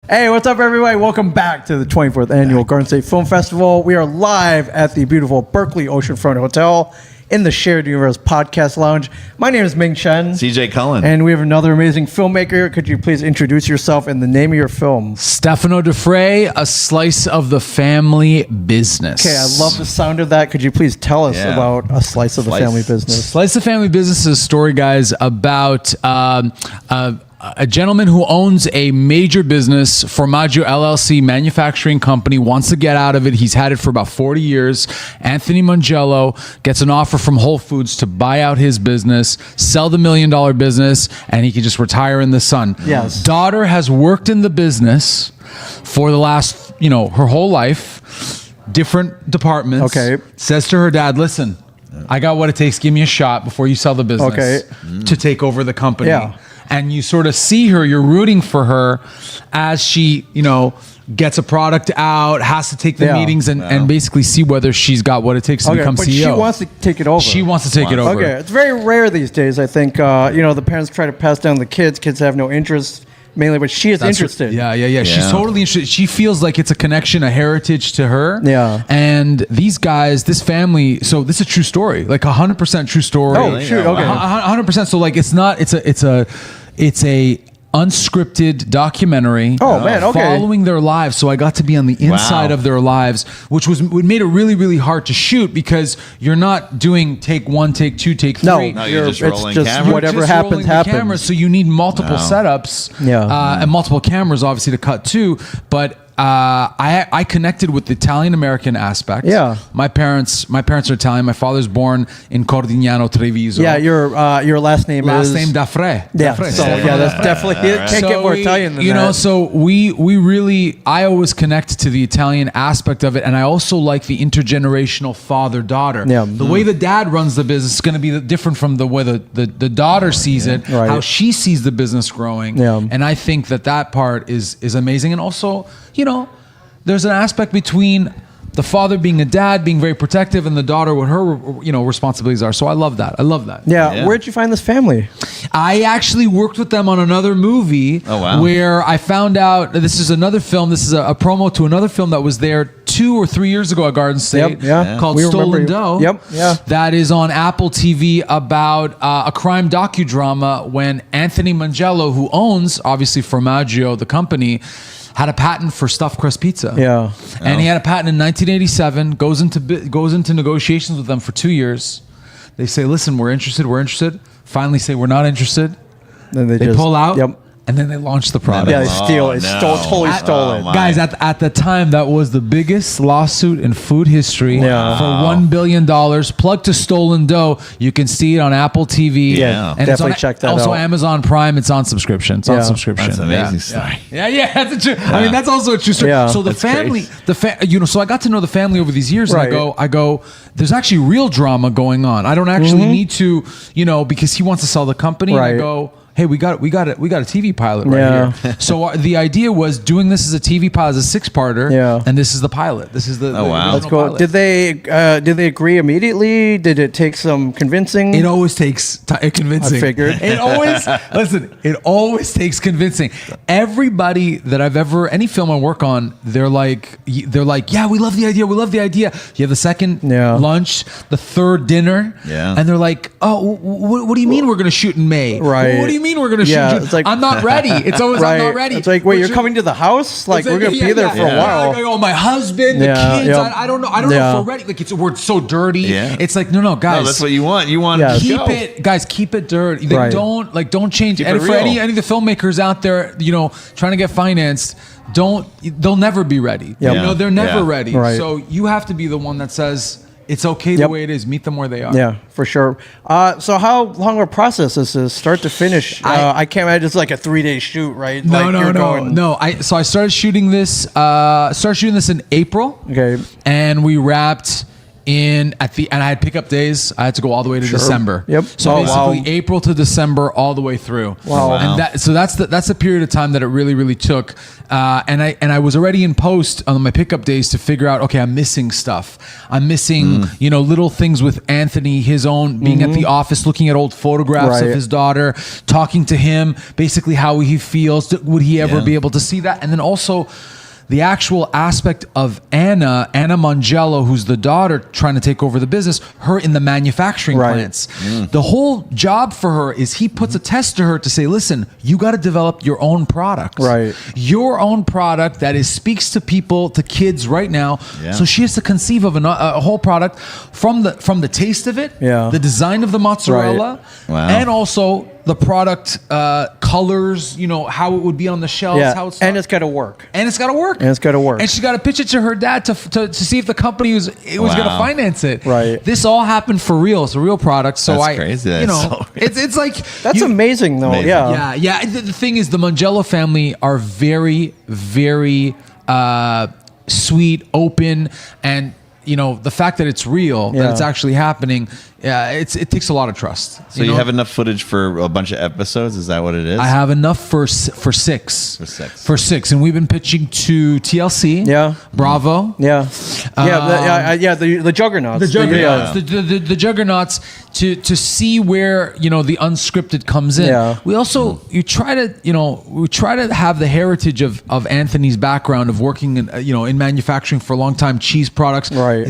Hey, what's up, everybody? Welcome back to the 24th Annual Garden State Film Festival. We are live at the beautiful Berkeley Oceanfront Hotel in the Shared Universe Podcast Lounge. My name is Ming Chen. CJ Cullen. And we have another amazing filmmaker. Could you please introduce yourself and the name of your film? Stefano DeFrey, A Slice of the Family Business. Okay, I love the sound of that. Could you please tell us about A Slice of the Family Business? Slice of the Family Business is a story, guys, about a gentleman who owns a major business, Formaggio LLC manufacturing company, wants to get out of it. He's had it for about 40 years. Anthony Mongiello gets an offer from Whole Foods to buy out his business, sell the $1 million business, and he can just retire in the sun. Yes. Daughter has worked in the business for the last, her whole life, different departments. Okay. Says to her dad, listen, I got what it takes. Give me a shot before you sell the business to take over the company. Yeah. And you sort of see her, you're rooting for her as she, gets a product out, has to take the meetings and basically see whether she's got what it takes to become but CEO. she wants to take it over. She wants to take it over. Okay, it's very rare these days, I think. The parents try to pass down the kids. Kids have no interest, mainly, but she is interested. Yeah. She's totally interested. She feels like it's a connection, a heritage to her. Yeah. And these guys, this family, so this is a true story, like 100% true story. Oh, shoot, okay. 100%. So like, it's a unscripted documentary. Oh, man, okay. Following their lives. So I got to be on the inside of their lives, which made it really, really hard to shoot because you're not doing take one, take two, take three. No, you're just rolling just cameras. whatever Just happens, rolling the happens. cameras, so you need multiple setups and multiple cameras, obviously, to cut too. But I connected with the Italian American aspect. Yeah. My parents are Italian. My father's born in Cordignano, Treviso. Yeah, your last name Last is... name D'Affre. Yeah, so that's definitely... It can't get more Italian than that. So we really... I always connect to the Italian aspect of it, and I also like the intergenerational father-daughter. Yeah. The way the dad runs the business is going to be different from the way the daughter sees it, Right. how she sees the business growing. Yeah. And I think that part is amazing. And also, there's an aspect between the father being a dad, being very protective, and the daughter, what her, responsibilities are. So I love that. Yeah. Where'd you find this family? I actually worked with them on another movie. Oh, wow. Where I found out this is another film. This is a promo to another film that was there 2 or 3 years ago at Garden State. Called We Stolen remember Dough. Yep. Yeah. That is on Apple TV about a crime docudrama when Anthony Mongiello, who owns obviously Formaggio, the company, had a patent for stuffed crust pizza. Yeah. And he had a patent in 1987, goes into negotiations with them for 2 years. They say, listen, we're interested. Finally say, we're not interested. Then they They pull out. Yep. And then they launch the product. Yeah, they steal it. Totally stolen. Guys, at the time, that was the biggest lawsuit in food history for $1 billion. Plug to Stolen Dough. You can see it on Apple TV. Yeah, and definitely check that out. Also, Amazon Prime. It's on subscription. That's That's an amazing story. Yeah, that's a true. I mean, that's also a true story. Yeah. So the That's family, so I got to know the family over these years, Right. and I go, there's actually real drama going on. I don't actually need to, because he wants to sell the company. And I Right. go, hey, we got a TV pilot right here. So the idea was doing this as a TV pilot, as a 6-parter, and this is the pilot. This is the wow. That's cool. pilot. Did they agree immediately? Did it take some convincing? It always takes convincing. I figured. It always takes convincing. Everybody that I've ever, any film I work on, they're like, yeah, we love the idea. You have the second lunch, the third dinner, and they're like, oh, what do you mean we're going to shoot in May? Right. What do you mean we're going to shoot? It's like, I'm not ready. It's always I'm not ready. It's like, wait, you're coming to the house? Like, we're going to be there for a while. Like, oh, my husband, the kids. I don't know if we're ready. Like, we're so dirty. Yeah. It's like, no, guys. No, that's what you want. You want to Keep go. it, guys. Keep it dirty. Right. Don't change. Keep And it for real. any of the filmmakers out there, trying to get financed, they'll never be ready. Yep. They're never ready. Right. So you have to be the one that says it's okay the way it is. Meet them where they are. Yeah, for sure. So how long a process is this, start to finish? I can't imagine it's like a 3-day shoot, right? No. So I started shooting this. In April. Okay. And we wrapped and I had pickup days. I had to go all the way to December. Yep. So basically April to December all the way through. Wow. And that's the period of time that it really, really took. And I was already in post on my pickup days to figure out, okay, I'm missing stuff. I'm missing, little things with Anthony, his own being at the office, looking at old photographs of his daughter, talking to him, basically how he feels. Would he ever be able to see that? And then also the actual aspect of Anna Mongiello, who's the daughter trying to take over the business, her in the manufacturing plants. The whole job for her is he puts a test to her to say, listen, you got to develop your own product. Right. Your own product that speaks to people, to kids right now. Yeah. So she has to conceive of a whole product from the taste of it, the design of the mozzarella, and also the product colors, how it would be on the shelves, how it's and it's got to work. And it's got to work. And she's got to pitch it to her dad to see if the company was going to finance it. Right. This all happened for real. It's a real product. So that's crazy. It's like that's amazing though. Amazing. Yeah. The thing is, the Mongiello family are very, very sweet, open, and the fact that it's real, that it's actually happening. It takes a lot of trust. So you have enough footage for a bunch of episodes? Is that what it is? I have enough for six. For six, and we've been pitching to TLC. Yeah. Bravo. Yeah. The Juggernauts. The Juggernauts to see where the unscripted comes in. Yeah. We also we try to have the heritage of Anthony's background of working in manufacturing for a long time, cheese products. Right.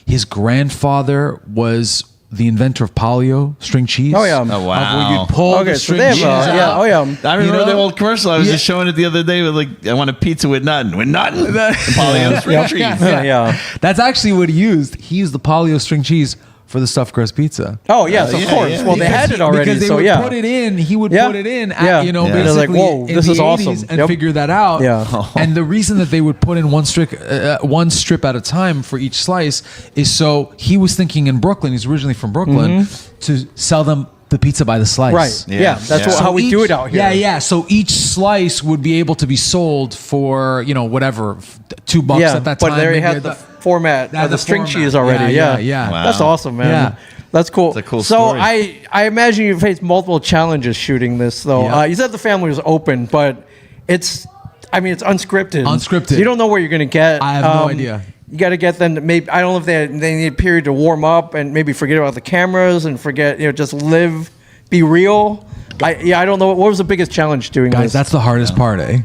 His grandfather was the inventor of polio string cheese. Oh yeah! Oh wow! Where you'd pull the string cheese out. I remember the old commercial. I was just showing it the other day with I want a pizza with nothing. Polio string cheese. Yeah. That's actually what he used. He used the polio string cheese for the stuffed crust pizza. Oh yes, of course. Yeah. Well, they had it already. Because they would put it in. He would put it in. At, basically like, whoa, this is awesome. And figure that out. Yeah. And the reason that they would put in one strip at a time for each slice is so he was thinking in Brooklyn. He's originally from Brooklyn to sell them the pizza by the slice. Right. Yeah. That's how we do it out here. Yeah. So each slice would be able to be sold for whatever $2 at that time. But there you had the format of the string cheese already. Yeah. Wow. That's awesome, man. Yeah. That's cool. It's a cool so story. I imagine you faced multiple challenges shooting this, though. Yeah. You said the family was open, but it's unscripted. Unscripted. You don't know where you're going to get. I have no idea. You got to get them to maybe, I don't know if they need a period to warm up and maybe forget about the cameras and forget, just live, be real. I don't know. What was the biggest challenge doing this? Guys, that's the hardest part, eh?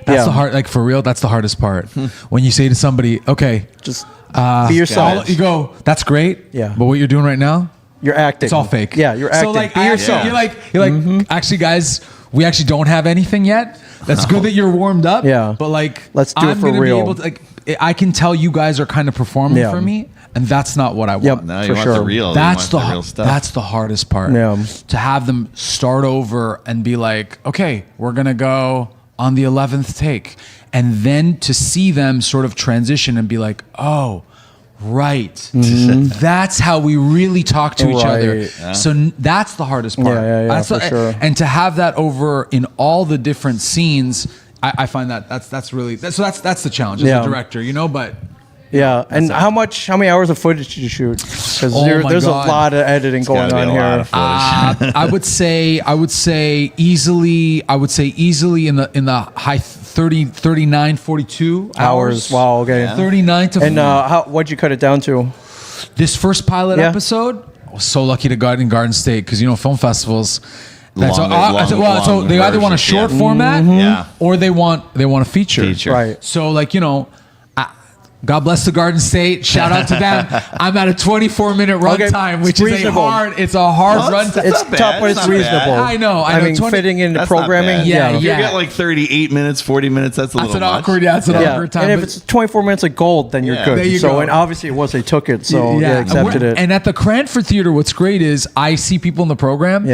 That's the hard, for real, that's the hardest part. When you say to somebody, okay, just be yourself. You go, that's great. Yeah. But what you're doing right now, you're acting. it's all fake. Yeah, you're acting. So be yourself. You're like, actually, guys, we actually don't have anything yet. That's good that you're warmed up. Yeah. But let's do it for real. Be able to, I can tell you guys are kind of performing for me, and that's not what I want. Yep, No, for you want sure. the real. That's the real stuff. That's the hardest part. Yeah. To have them start over and be like, okay, we're gonna go on the 11th take, and then to see them sort of transition and be like, oh, right, that's how we really talk to each other. Yeah. So that's the hardest part. Yeah, for sure. And to have that over in all the different scenes, I find that's the challenge as a director, But yeah, and how many hours of footage did you shoot? Because there's God. a lot of editing going on here. I would say easily in the high 39, 42 hours. Wow. Okay. Yeah. 39 to 40. And what'd you cut it down to? This first pilot episode, I was so lucky to go in Garden State because film festivals. So they either want a short format, or they want a feature. Right. So God bless the Garden State. Shout out to them. I'm at a 24-minute runtime, which is reasonable. It's a hard runtime. It's tough, but it's reasonable. I know. I mean, fitting into programming. If you get 38 minutes, 40 minutes, that's a little much. That's an awkward time. And if it's 24 minutes of gold, then you're good. There you go. And obviously it was, they took it, so they accepted it. And at the Cranford Theatre, what's great is I see people in the program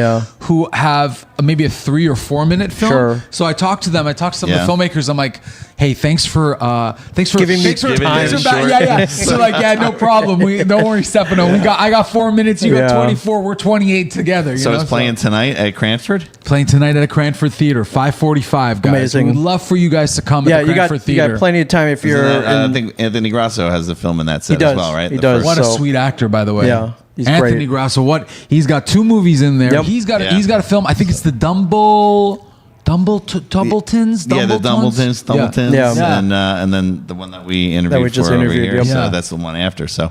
who have maybe a 3 or 4 minute film. Sure. So I talk to them. I talk to some of the filmmakers. I'm like, hey, thanks for Giving me thanks for, Giving thanks it for short. yeah. So like, yeah, no problem. Don't worry, Stefano. I got 4 minutes. You got Yeah. 24. We're 28 together. So it's playing tonight at Cranford. Playing tonight at a Cranford Theater, 5:45, guys. Amazing. We would love for you guys to come Yeah, at the you Cranford got Theater. plenty of time if you're. I in- think Anthony Grasso has the film in that set does. as well, right? He The does. first- What a So- sweet actor, by the way. Yeah, he's Anthony great. Grasso. He's got 2 movies in there. Yep. He's got Yeah. he's got a film. I think it's the Dumbletons. Yeah, the Dumbletons, Yeah. and then the one that we interviewed we just for over interviewed, here. yep. So Yeah. that's the one after. So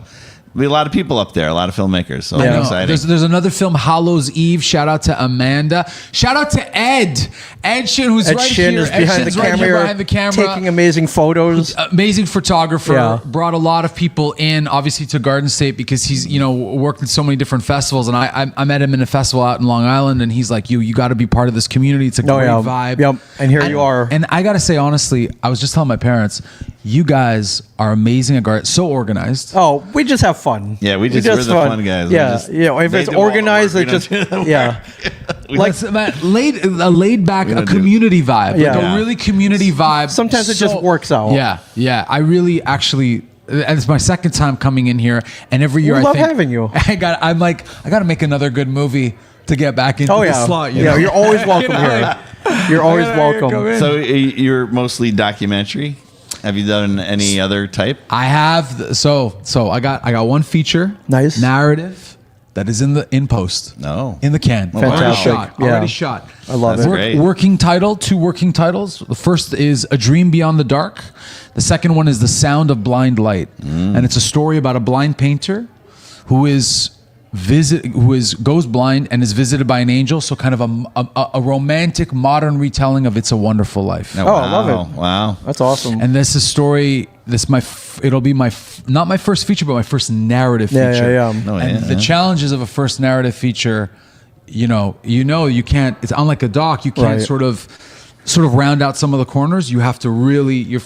there'll be a lot of people up there, a lot of filmmakers. So Yeah. it's No, exciting. there's another film, Hallows Eve. Shout out to Amanda. Shout out to Ed. Ed Shin, who's Ed right Shin here. is Ed behind the, Shin's right camera, here behind the camera. taking amazing photos. Amazing photographer. Yeah. Brought a lot of people in, obviously, to Garden State because he's worked at so many different festivals. And I met him in a festival out in Long Island, and he's like, you got to be part of this community. It's a great vibe. Yep. And here you are. And I got to say, honestly, I was just telling my parents, you guys are amazing at Garden. So organized. Oh, we just have fun. Yeah, we're the fun guys. Yeah, if they it's do all the organized, work. they We just don't do the yeah. Like laid back, a don't do- community vibe, like Yeah. a really community vibe. Sometimes it just works out. Yeah. I really actually, and it's my second time coming in here, and every year We I love think having you. I got to make another good movie to get back into Oh the yeah, slot. yeah. You're always welcome You know, here. You're always welcome. come in. So you're mostly documentary. Have you done any other type? I have so I got one feature, Nice. narrative that is in post. No. In the can. Oh, Fantastic. Already Yeah. shot. I love That's it. great. Working title, 2 working titles. The first is A Dream Beyond the Dark. The second one is The Sound of Blind Light. And it's a story about a blind painter who goes blind and is visited by an angel. So kind of a romantic modern retelling of It's a Wonderful Life. No, Oh, I love it. Wow. That's awesome. And this is a story. It'll be not my first feature, but my first narrative Yeah, feature. yeah. Oh, And yeah. the challenges of a first narrative feature, you can't. It's unlike a doc. You can't Right. sort of round out some of the corners. You have to really,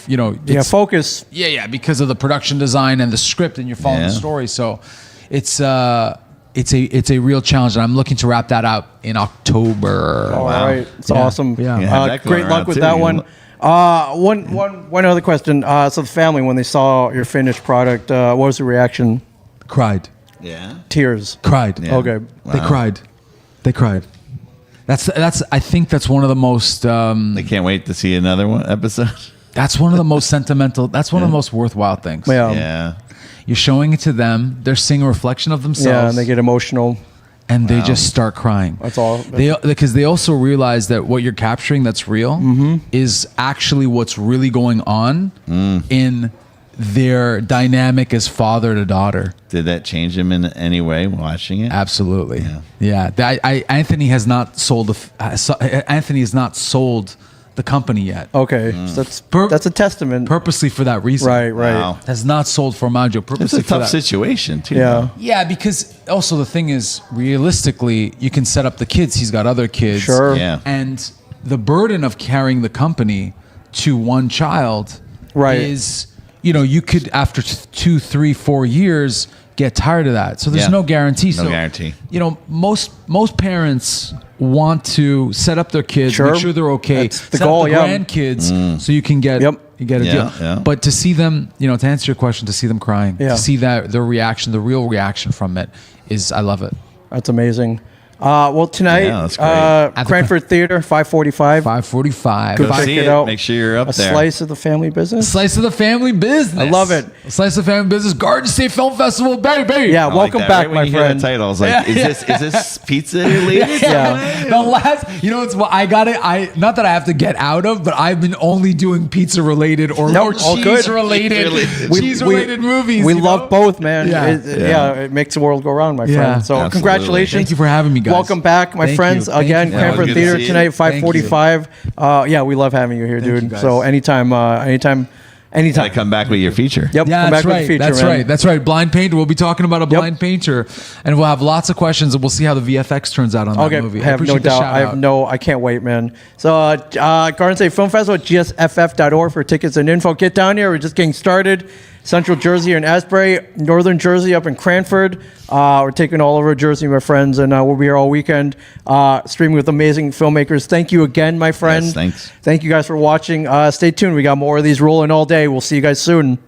Focus. yeah, because of the production design and the script, and you're following the Yeah. story. So it's a real challenge, and I'm looking to wrap that out in October. All Wow. right, it's Yeah. awesome. Yeah. Yeah, have that Great going luck around with too. that You one. know. One other question. So the family, when they saw your finished product, what was the reaction? Cried. Yeah. Tears. Cried. Yeah. Okay. They Wow. cried. They cried. That's. I think that's one of the most. They can't wait to see another episode. That's one of the most sentimental. That's one of the most worthwhile things. Yeah. Yeah. You're showing it to them. They're seeing a reflection of themselves. Yeah, and they get emotional. and they just start crying. That's all. Because they also realize that what you're capturing that's real is actually what's really going on in their dynamic as father to daughter. Did that change him in any way watching it? Absolutely. Yeah. Anthony has not sold the company yet. Okay, so that's a testament. Purposely for that reason. Right. Wow. Has not sold Formaggio It's purposely a for tough that. situation too. Yeah. Yeah, because also the thing is, realistically, you can set up the kids. He's got other kids. Sure. Yeah. And the burden of carrying the company to one child Right. is, you could, after 2, 3, 4 years, get tired of that. So there's Yeah. no guarantee. No So, guarantee. Most parents want to set up their kids, Sure. make sure they're okay. That's the set goal, up the yeah. grandkids so you can get Yep. you get a Yeah, deal. yeah. But to see them, to answer your question, to see them crying, Yeah. to see that their reaction, the real reaction from it is, I love it. That's amazing. Well, tonight, Yeah, that's great. At the Cranford Theater, 5:45. 5:45. Go Go check see it it. out. Make sure you're up A there. slice of the family business. Slice of the family business. I love it. Slice of the family business. Garden State Film Festival, baby. Yeah, I like welcome that. back, Right when my you hear friend. that title, I was like, Yeah. is this pizza related? Yeah. The last, it's what I got it. Not that I have to get out of, but I've been only doing pizza related or Nope, all good. cheese related, We- cheese related movies. We love both, man. Yeah. It makes the world go round, my Yeah. friend. So Absolutely. congratulations. Thank you for having me, guys. Welcome back, my Thank friends. you. Thank Again, you. Yeah, Cranford good to Theater see you. tonight, 5:45. Yeah, we love having you here, you, dude. guys. So anytime. Gotta come back with your feature. Yep, Yeah, come that's back with right. the feature, That's man. right. That's right. Blind painter. We'll be talking about a blind painter, and we'll have lots of questions, and we'll see how the VFX turns out on that Okay, movie. I have no appreciate the doubt. shout-out. I can't wait, man. So, Garden State Film Festival at gsff.org for tickets and info. Get down here. We're just getting started. Central Jersey in Asbury, Northern Jersey up in Cranford. We're taking all over Jersey, my friends, and we'll be here all weekend streaming with amazing filmmakers. Thank you again, my friend. Yes, thanks. Thank you guys for watching. Stay tuned. We got more of these rolling all day. We'll see you guys soon.